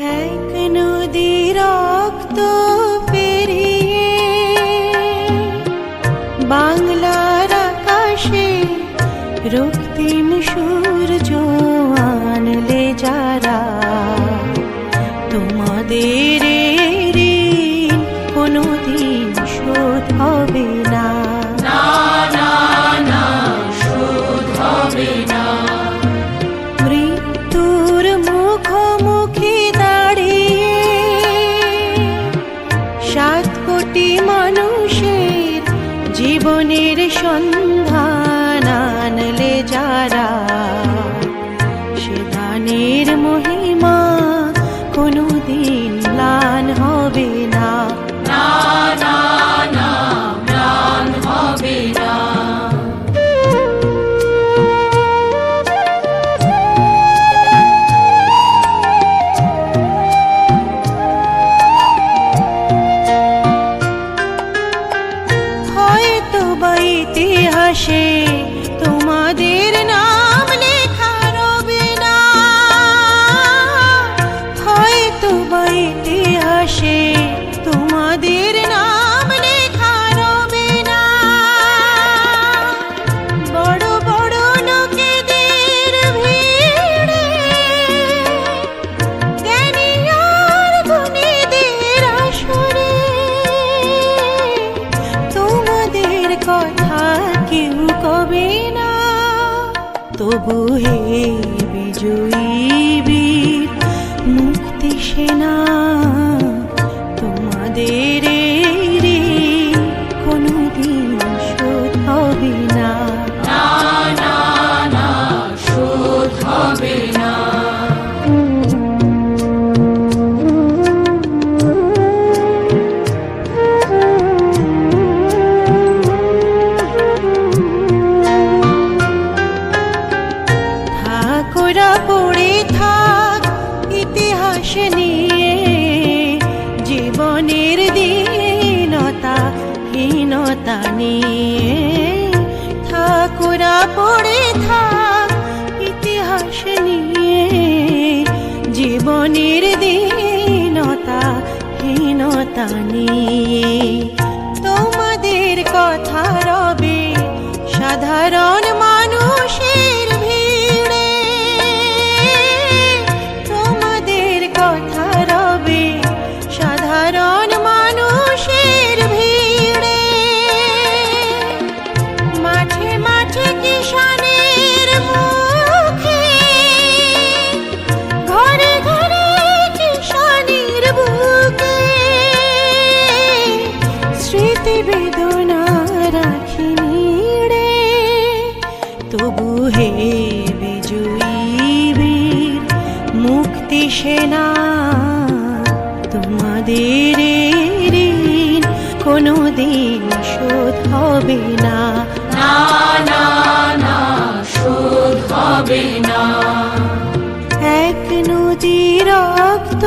এক নদী রক্ত পেরিয়ে বাংলার আকাশে রক্তিম সূর্য আনলে যারা, তোমাদের ঋণ কোনোদিন শোধ হবে না। মৃত্যুর মুখোমুখি দাঁড়িয়ে 7 কোটি মানুষের জীবনের সন্ধান আনলে যারা, সে দানের মহিমা কোনোদিন ম্লান হবে না। ম্লান হবে না। হয়তো বা ইতিহাসে তোমাদের নাম লেখা রবে না, হয়তো বা ইতিহাসে তোমাদের নাম লেখা রবে না। বড় বড় লোকেদের ভিড়ে জ্ঞানী আর গুণীদের আসরে তোমাদের কথা কেউ কবে না। তবু হে বিজয়ী বীর মুক্তি সেনা, তোমাদের ঋণ কোনোদিন শোধ হবে না। শোধ হবে না। থাকোরা পড়ে থাক ইতিহাস নিয়ে, জীবনের দীনতা হীনতা নিয়ে। থাকোরা পড়ে থাক ইতিহাস নিয়ে, জীবনের দীনতা হীনতা নিয়ে। তোমাদের কথা রবে সাধারণ মানুষের ভিড়ে, তোমাদের কথা রবে সাধারণ মানুষের ভিড়ে। মাঠে মাঠে কিষানের মুখে, ঘরে ঘরে কিষানের বুকে স্মৃতি বেদনা রাখিনি রে। তবু হে বিজয়ী বীর মুক্তি সেনা, তোমাদের ঋণ কোনোদিন শোধ হবে না। শোধ হবে না। এক নদী রক্ত